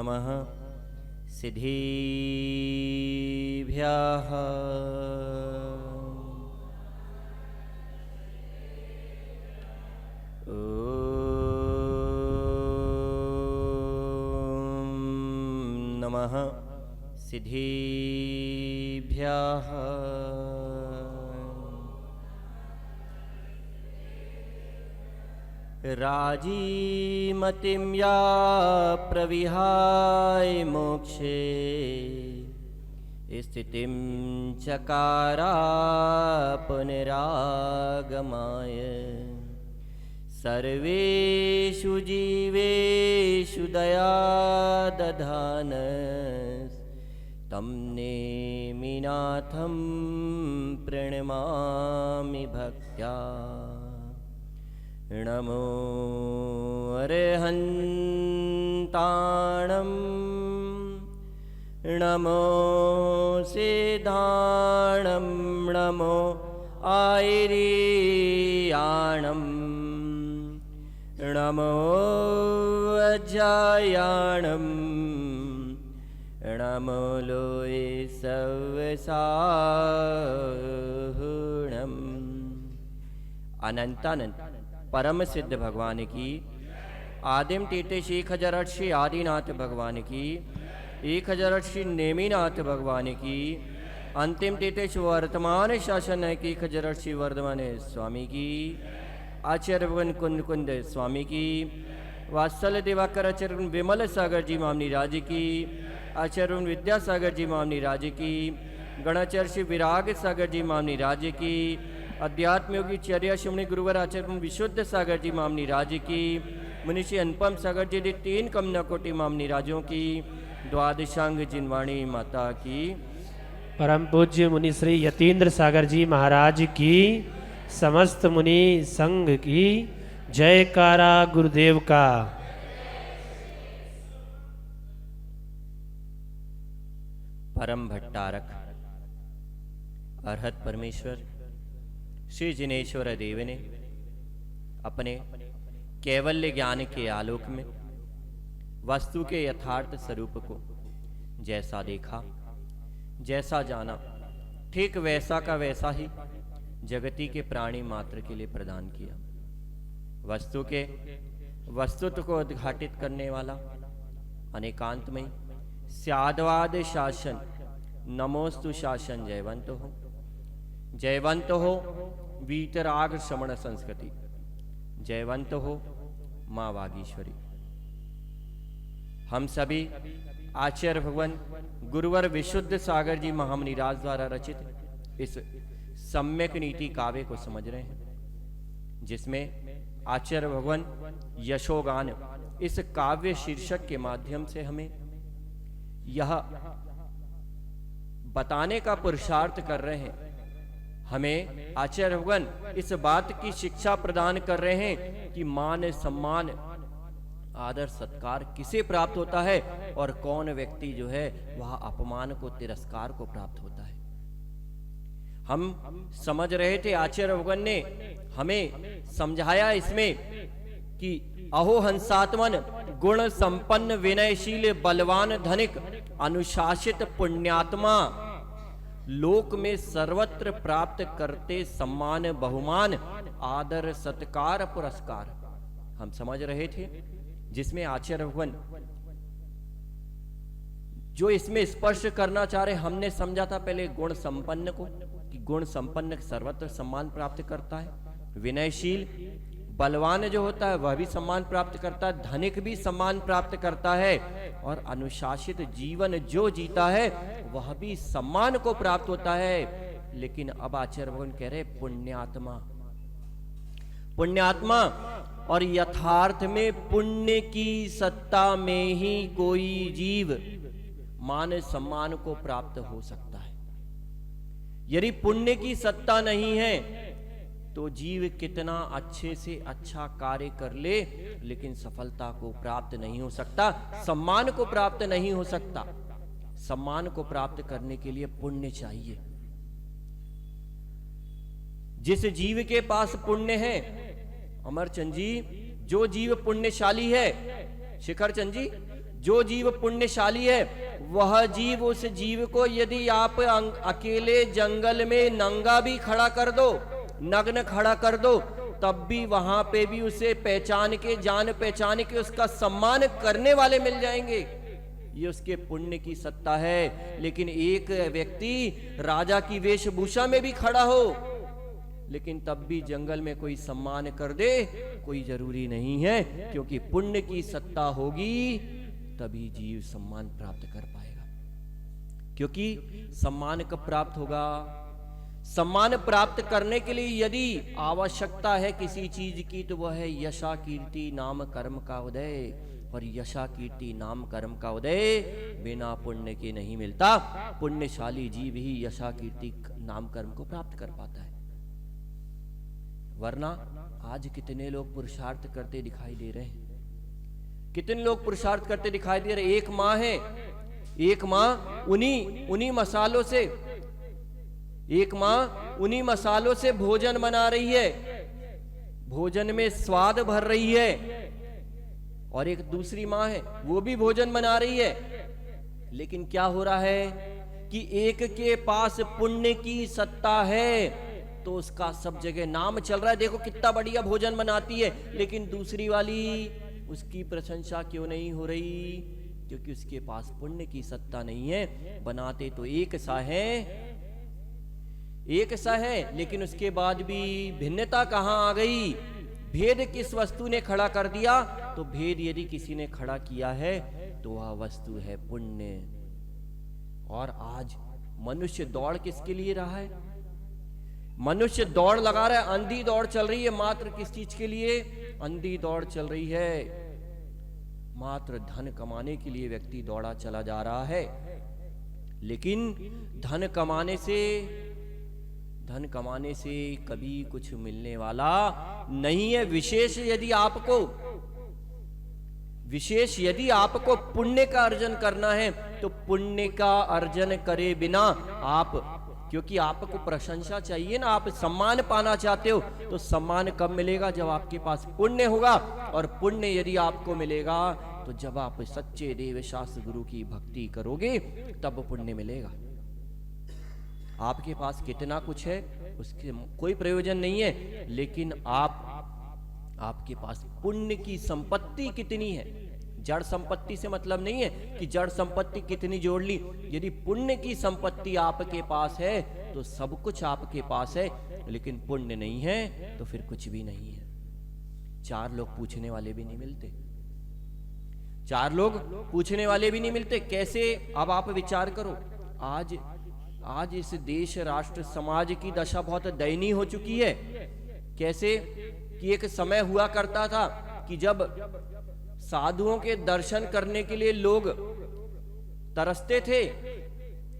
नमः सिद्धिभ्यः। ॐ नमः सिद्धिभ्यः। राजीमतिं या प्रविहाय मोक्षे स्थितिं चकारा पुनरागमाय सर्वेषु जीवेषु दया दधान तं नेमिनाथं प्रणमामि भक्त्या। नमो अरहन्ताणं नमो सिद्धाणं नमो आयर्याणं नमो अज्जायाणं नमो लोये सवसाहुणम्। अनंतानंत परम सिद्ध भगवान की, आदिम तीर्थे श्री 1008 श्री आदिनाथ भगवान की, 1008 श्री नेमिनाथ भगवान की, अंतिम तीर्थे श्री वर्तमान शासन की 1008 श्री वर्धमान स्वामी की, आचार्य भगवान कुंद कुंद स्वामी की, वात्सल दिवाकर आचार्य विमल सागर जी मामनी राज की, आचार्य विद्यासागर जी मामनी राज की, गणाचार्य श्री विराग सागर जी मामनी राज की, अध्यात्म योगी चर्या शिवनी गुरुवर आचार्य विशुद्ध सागर जी मामनी राज की, मुनिषि अनुपम सागर जी दी 3 कमना कोटि मामनी राजों की, द्वादशांग जिनवाणी माता की, परम पूज्य मुनि श्री यतीन्द्र सागर जी महाराज की, समस्त मुनि संघ की जयकारा गुरुदेव का। परम भट्टारक अरहत परमेश्वर श्री जिनेश्वर देव ने अपने कैवल्य ज्ञान के आलोक में वस्तु के यथार्थ स्वरूप को जैसा देखा, जैसा जाना, ठीक वैसा का वैसा ही जगती के प्राणी मात्र के लिए प्रदान किया। वस्तु के वस्तुत्व को उद्घाटित करने वाला अनेकांतमय स्याद्वाद शासन नमोस्तु शासन जयवंत हो, जयवंत हो वीतराग श्रवण संस्कृति, जयवंत हो माँ वागीश्वरी। हम सभी आचार्य भगवान गुरुवर विशुद्ध सागर जी महामुनिराज द्वारा रचित इस सम्यक नीति काव्य को समझ रहे हैं, जिसमें आचार्य भगवान यशोगान इस काव्य शीर्षक के माध्यम से हमें यह बताने का पुरुषार्थ कर रहे हैं, हमें आचार्य भगवान इस बात की शिक्षा प्रदान कर रहे हैं कि मान सम्मान आदर सत्कार किसे प्राप्त होता है और कौन व्यक्ति जो है वह अपमान को तिरस्कार को प्राप्त होता है। हम समझ रहे थे, आचार्य भगवान ने हमें समझाया इसमें कि अहो हंसात्मन गुण संपन्न विनयशील बलवान धनिक अनुशासित पुण्यात्मा लोक में सर्वत्र प्राप्त करते सम्मान बहुमान आदर सत्कार पुरस्कार। हम समझ रहे थे, जिसमें आचार्य भगवान जो इसमें स्पर्श करना चाह रहे, हमने समझा था पहले गुण संपन्न को, कि गुण संपन्न सर्वत्र सम्मान प्राप्त करता है, विनयशील बलवान जो होता है वह भी सम्मान प्राप्त करता है, धनिक भी सम्मान प्राप्त करता है, और अनुशासित जीवन जो जीता है वह भी सम्मान को प्राप्त होता है। लेकिन अब आचार्य भगवान कह रहे पुण्यात्मा, पुण्यात्मा और यथार्थ में पुण्य की सत्ता में ही कोई जीव मान सम्मान को प्राप्त हो सकता है। यदि पुण्य की सत्ता नहीं है तो जीव कितना अच्छे से अच्छा कार्य कर ले, लेकिन सफलता को प्राप्त नहीं हो सकता, सम्मान को प्राप्त नहीं हो सकता। सम्मान को प्राप्त करने के लिए पुण्य चाहिए। जिस जीव के पास पुण्य है, अमरचंद जी, जो जीव पुण्यशाली है, शिखर चंद जी, जो जीव पुण्यशाली है वह जीव, उस जीव को यदि आप अकेले जंगल में नंगा भी खड़ा कर दो, नग्न खड़ा कर दो, तब भी वहां पे भी उसे पहचान के, जान पहचान के उसका सम्मान करने वाले मिल जाएंगे। ये उसके पुण्य की सत्ता है। लेकिन एक व्यक्ति राजा की वेशभूषा में भी खड़ा हो, लेकिन तब भी जंगल में कोई सम्मान कर दे, कोई जरूरी नहीं है, क्योंकि पुण्य की सत्ता होगी तभी जीव सम्मान प्राप्त कर पाएगा। क्योंकि सम्मान कब प्राप्त होगा? सम्मान प्राप्त करने के लिए यदि आवश्यकता है किसी चीज की, तो वह है यशा कीर्ति नाम कर्म का उदय। और यशा कीर्ति नाम कर्म का उदय बिना पुण्य के नहीं मिलता। पुण्यशाली जीव ही यशा कीर्ति नाम कर्म को प्राप्त कर पाता है। वरना आज कितने लोग पुरुषार्थ करते दिखाई दे रहे हैं, कितने लोग पुरुषार्थ करते दिखाई दे रहे। एक माँ है, एक माँ उन्हीं मसालों से, एक माँ उन्हीं मसालों से भोजन बना रही है, भोजन में स्वाद भर रही है। और एक दूसरी माँ है, वो भी भोजन बना रही है। लेकिन क्या हो रहा है कि एक के पास पुण्य की सत्ता है तो उसका सब जगह नाम चल रहा है, देखो कितना बढ़िया भोजन बनाती है। लेकिन दूसरी वाली, उसकी प्रशंसा क्यों नहीं हो रही? क्योंकि उसके पास पुण्य की सत्ता नहीं है। बनाते तो एक सा है, एक सा है, लेकिन उसके बाद भी भिन्नता कहां आ गई? भेद किस वस्तु ने खड़ा कर दिया? तो भेद यदि किसी ने खड़ा किया है तो वह वस्तु है पुण्य। और आज मनुष्य दौड़ किसके लिए रहा है? मनुष्य दौड़ लगा रहा है, अंधी दौड़ चल रही है। मात्र किस चीज के लिए अंधी दौड़ चल रही है? मात्र धन कमाने के लिए व्यक्ति दौड़ा चला जा रहा है। लेकिन धन कमाने से कभी कुछ मिलने वाला नहीं है। विशेष यदि आपको पुण्य का अर्जन करना है तो पुण्य का अर्जन करे बिना आप, क्योंकि आपको प्रशंसा चाहिए ना, आप सम्मान पाना चाहते हो, तो सम्मान कब मिलेगा? जब आपके पास पुण्य होगा। और पुण्य यदि आपको मिलेगा तो जब आप सच्चे देव शास्त्र गुरु की भक्ति करोगे तब पुण्य मिलेगा। आपके पास कितना कुछ है उसके कोई प्रयोजन नहीं है, लेकिन आपके पास पुण्य की संपत्ति कितनी है। जड़ संपत्ति से मतलब नहीं है कि जड़ संपत्ति कितनी जोड़ ली। यदि पुण्य की संपत्ति आपके पास है तो सब कुछ आपके पास है, लेकिन पुण्य नहीं है तो फिर कुछ भी नहीं है। चार लोग पूछने वाले भी नहीं मिलते, चार लोग पूछने वाले भी नहीं मिलते। कैसे? अब आप विचार करो, आज इस देश राष्ट्र समाज की दशा बहुत दयनीय हो चुकी है। कैसे? कि एक समय हुआ करता था कि जब साधुओं के दर्शन करने के लिए लोग तरसते थे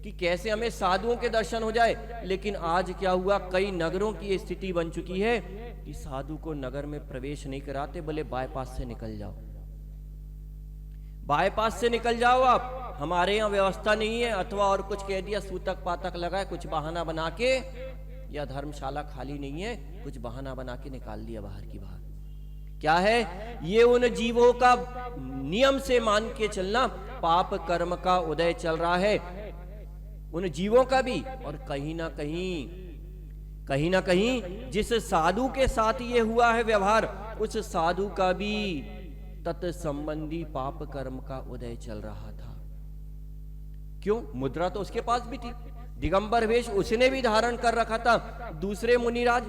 कि कैसे हमें साधुओं के दर्शन हो जाए। लेकिन आज क्या हुआ, कई नगरों की स्थिति बन चुकी है कि साधु को नगर में प्रवेश नहीं कराते, बोले बाईपास से निकल जाओ, बाईपास से निकल जाओ आप, हमारे यहाँ व्यवस्था नहीं है। अथवा और कुछ कह दिया, सूतक पातक लगाए, कुछ बहाना बना के, या धर्मशाला खाली नहीं है, कुछ बहाना बना के निकाल दिया बाहर की बाहर। क्या है ये? उन जीवों का नियम से मान के चलना, पाप कर्म का उदय चल रहा है उन जीवों का भी। और कहीं ना कहीं जिस साधु के साथ ये हुआ है व्यवहार, उस साधु का भी तत्संबंधी पाप कर्म का उदय चल रहा था। क्यों? मुद्रा तो उसके पास भी थी, दिगंबर वेश उसने भी धारण कर रखा था। दूसरे मुनिराज,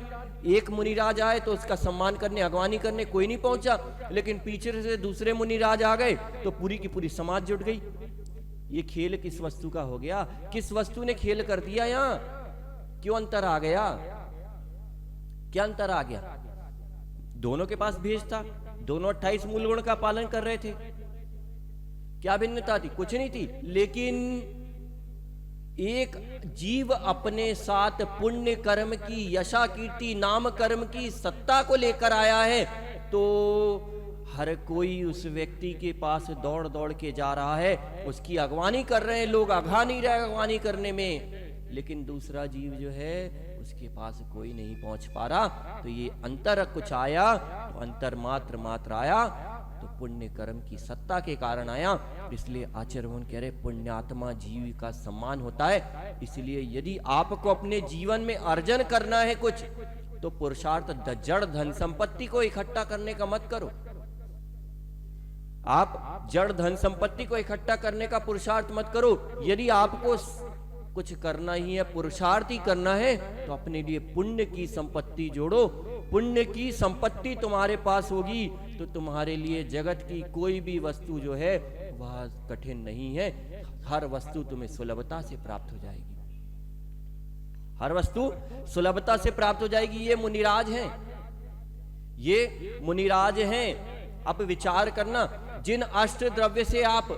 एक मुनिराज आए तो उसका सम्मान करने, अगवानी करने कोई नहीं पहुंचा, लेकिन पीछे से दूसरे मुनिराज आ गए तो पूरी की पूरी समाज जुट गई। ये खेल किस वस्तु का हो गया? किस वस्तु ने खेल कर दिया? यहां क्यों अंतर आ गया? क्या अंतर आ गया? दोनों के पास भेष था, दोनों 28 मूल गुण का पालन कर रहे थे। क्या भिन्नता थी? कुछ नहीं थी। लेकिन एक जीव अपने साथ पुण्य कर्म की, यशा कीर्ति नाम कर्म की सत्ता को लेकर आया है, तो हर कोई उस व्यक्ति के पास दौड़ दौड़ के जा रहा है, उसकी अगवानी कर रहे हैं लोग, अघा नहीं रहे अगवानी करने में। लेकिन दूसरा जीव जो है उसके पास कोई नहीं पहुंच पा रहा। तो ये अंतर कुछ आया तो अंतर मात्र आया, तो पुण्य कर्म की सत्ता के कारण आया। इसलिए आचार्य भगवान कह रहे पुण्यात्मा जीव का सम्मान होता है। इसलिए यदि आपको अपने जीवन में अर्जन करना है कुछ, तो पुरुषार्थ जड़ धन संपत्ति को इकट्ठा करने का मत करो। आप जड़ धन संपत्ति को इकट्ठा करने का पुरुषार्थ मत करो। यदि आपको कुछ करना ही है, पुरुषार्थ ही करना है, तो अपने लिए पुण्य की संपत्ति जोड़ो। पुण्य की संपत्ति तुम्हारे पास होगी तो तुम्हारे लिए जगत की कोई भी वस्तु जो है वह कठिन नहीं है। हर वस्तु तुम्हें सुलभता से प्राप्त हो जाएगी, हर वस्तु सुलभता से प्राप्त हो जाएगी। ये मुनिराज हैं, ये मुनिराज हैं। अब विचार करना, जिन अष्ट द्रव्य से आप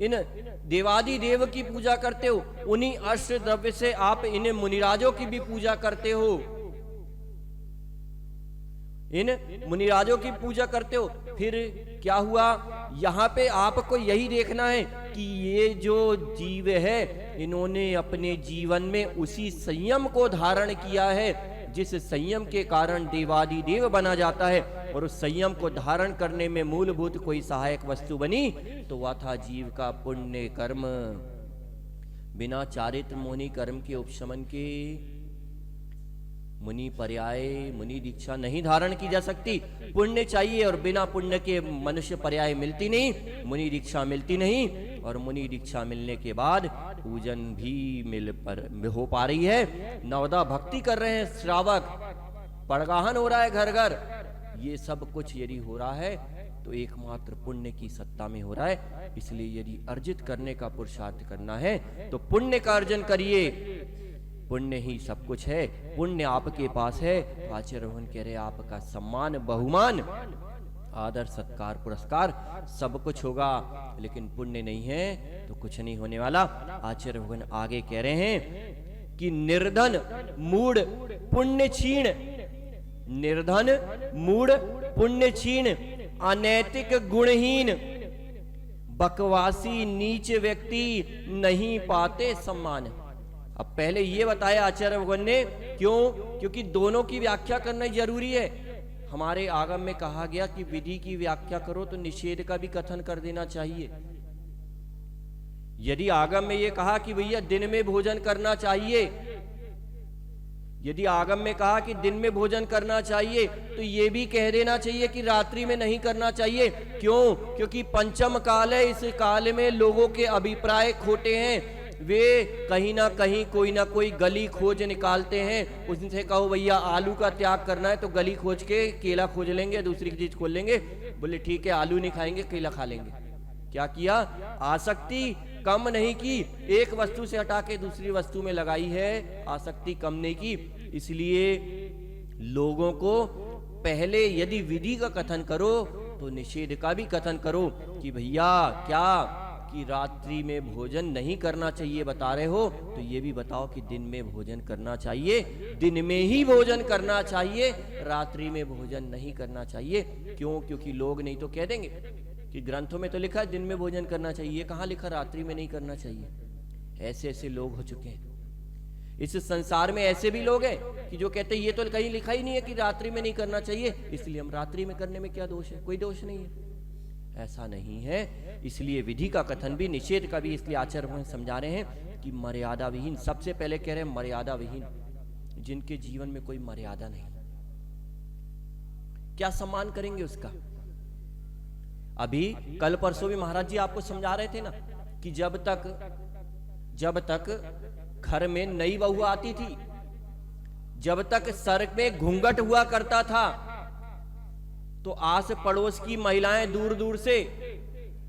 इन देवादि देव की पूजा करते हो, उन्हीं अष्ट द्रव्य से आप इन मुनिराजों की भी पूजा करते हो, इन मुनिराजों की पूजा करते हो। फिर क्या हुआ, यहां पे आपको यही देखना है कि ये जो जीव है, इन्होंने अपने जीवन में उसी संयम को धारण किया है जिस संयम के कारण देवादि देव बना जाता है। और उस संयम को धारण करने में मूलभूत कोई सहायक वस्तु बनी तो वह था जीव का पुण्य कर्म। बिना चारित्र मुनि कर्म के उपशमन के मुनि पर्याय, मुनि दीक्षा नहीं धारण की जा सकती। पुण्य चाहिए और बिना पुण्य के मनुष्य पर्याय मिलती नहीं, मुनि दीक्षा मिलती नहीं। और मुनि दीक्षा मिलने के बाद पूजन भी हो पा रही है। नवदा भक्ति कर रहे हैं श्रावक, पड़गाहन हो रहा है घर घर। ये सब कुछ यदि हो रहा है तो एकमात्र पुण्य की सत्ता में हो रहा है। इसलिए यदि अर्जित करने का पुरुषार्थ करना है तो पुण्य का अर्जन करिए। पुण्य ही सब कुछ है, पुण्य आपके पास है। आचार्य भगवान कह रहे आपका सम्मान, बहुमान, आदर, सत्कार, पुरस्कार सब कुछ होगा, लेकिन पुण्य नहीं है तो कुछ नहीं होने वाला। आचार्य भगवान आगे कह रहे हैं कि निर्धन मूढ़ पुण्य क्षीण, निर्धन मूढ़ पुण्य क्षीण, अनैतिक गुणहीन, बकवासी नीच व्यक्ति नहीं पाते सम्मान। अब पहले ये बताया आचार्य भगवान ने, क्यों? क्योंकि दोनों की व्याख्या करना जरूरी है। हमारे आगम में कहा गया कि विधि की व्याख्या करो तो निषेध का भी कथन कर देना चाहिए। यदि आगम में ये कहा कि भैया दिन में भोजन करना चाहिए, यदि आगम में कहा कि दिन में भोजन करना चाहिए, तो ये भी कह देना चाहिए कि रात्रि में नहीं करना चाहिए। क्यों? क्योंकि पंचम काल है, इस काल में लोगों के अभिप्राय खोटे हैं। वे कहीं ना कहीं कोई ना कोई गली खोज निकालते हैं। उनसे कहो भैया आलू का त्याग करना है तो गली खोज के केला खोज लेंगे, दूसरी चीज खोल लेंगे। बोले ठीक है, आलू नहीं खाएंगे, केला खा लेंगे। क्या किया? आसक्ति कम नहीं की, एक वस्तु से हटा के दूसरी वस्तु में लगाई है, आसक्ति कम नहीं की। इसलिए लोगों को पहले यदि विधि का कथन करो तो निषेध का भी कथन करो कि भैया क्या कि रात्रि में भोजन नहीं करना चाहिए बता रहे हो, तो ये भी बताओ कि दिन में भोजन करना चाहिए। दिन में ही भोजन करना चाहिए, रात्रि में भोजन नहीं करना चाहिए। क्यों? क्योंकि लोग नहीं तो कह देंगे कि ग्रंथों में तो लिखा है दिन में भोजन करना चाहिए, कहाँ लिखा रात्रि में नहीं करना चाहिए। ऐसे ऐसे लोग हो चुके हैं इस संसार में। ऐसे भी लोग हैं कि जो कहते हैं ये तो कहीं लिखा ही नहीं है कि रात्रि में नहीं करना चाहिए, इसलिए हम रात्रि में करने में क्या दोष है? कोई दोष नहीं है। ऐसा नहीं है। इसलिए विधि का कथन भी, निषेध का भी इसलिए आचार्य भगवान समझा रहे हैं कि मर्यादा विहीन। सबसे पहले कह रहे हैं मर्यादा विहीन, जिनके जीवन में कोई मर्यादा नहीं, क्या सम्मान करेंगे उसका? अभी कल परसों भी महाराज जी आपको समझा रहे थे ना कि जब तक घर में नई बहू आती थी, जब तक सर में घूंघट हुआ करता था, तो आस पड़ोस की महिलाएं दूर दूर से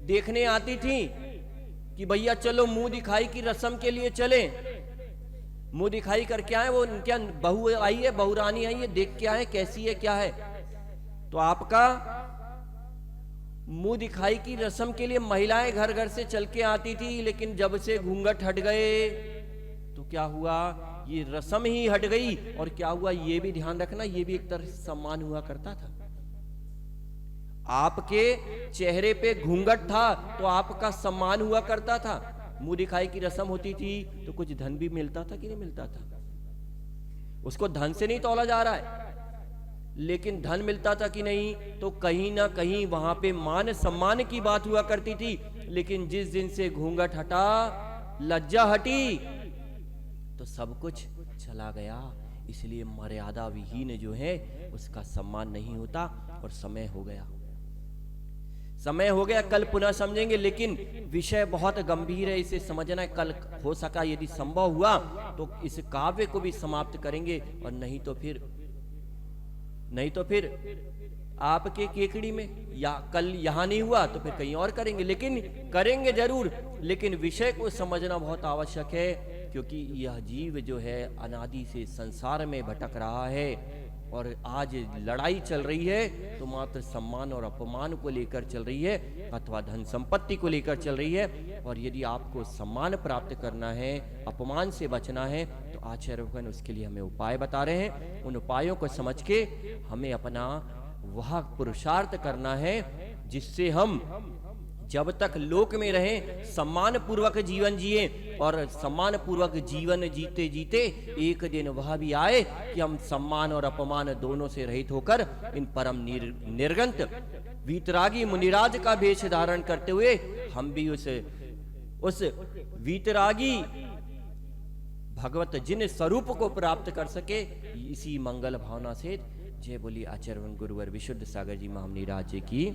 देखने आती थी कि भैया चलो मुंह दिखाई की रस्म के लिए चले। मुंह दिखाई करके आए, वो क्या बहू आई है, बहुरानी आई है, देख के आए कैसी है क्या है। तो आपका मुंह दिखाई की रस्म के लिए महिलाएं घर घर से चल के आती थी, लेकिन जब से घूंघट हट गए तो क्या हुआ? ये रस्म ही हट गई। और क्या हुआ ये भी ध्यान रखना, ये भी एक तरह से सम्मान हुआ करता था। आपके चेहरे पे घूंघट था तो आपका सम्मान हुआ करता था। मुंह दिखाई की रस्म होती थी तो कुछ धन भी मिलता था कि नहीं मिलता था? उसको धन से नहीं तौला जा रहा है, लेकिन धन मिलता था कि नहीं, तो कहीं ना कहीं वहां पे मान सम्मान की बात हुआ करती थी। लेकिन जिस दिन से घूंघट हटा, लज्जा हटी, तो सब कुछ चला गया। इसलिए मर्यादा विहीन जो है उसका सम्मान नहीं होता। और समय हो गया, समय हो गया, कल पुनः समझेंगे। लेकिन विषय बहुत गंभीर है, इसे समझना है। कल हो सका यदि संभव हुआ तो इस काव्य को भी समाप्त करेंगे, और नहीं तो फिर आपके केकड़ी में, या कल यहां नहीं हुआ तो फिर कहीं और करेंगे। लेकिन करेंगे जरूर, लेकिन विषय को समझना बहुत आवश्यक है। क्योंकि यह जीव जो है अनादि से संसार में भटक रहा है, और आज लड़ाई चल रही है तो मात्र सम्मान और अपमान को लेकर चल रही है, अथवा धन संपत्ति को लेकर चल रही है। और यदि आपको सम्मान प्राप्त करना है, अपमान से बचना है, तो आचार्य भगवान उसके लिए हमें उपाय बता रहे हैं। उन उपायों को समझ के हमें अपना वह पुरुषार्थ करना है जिससे हम जब तक लोक में रहें सम्मान पूर्वक जीवन जिए, और सम्मान पूर्वक जीवन जीते जीते एक दिन वह भी आए कि हम सम्मान और अपमान दोनों से रहित होकर इन परम निर्गंत वीतरागी मुनिराज का वेश धारण करते हुए हम भी उस वीतरागी भगवत जिन स्वरूप को प्राप्त कर सके। इसी मंगल भावना से जय बोली आचार्य गुरुवर विशुद्ध सागर जी महामुनिराज की।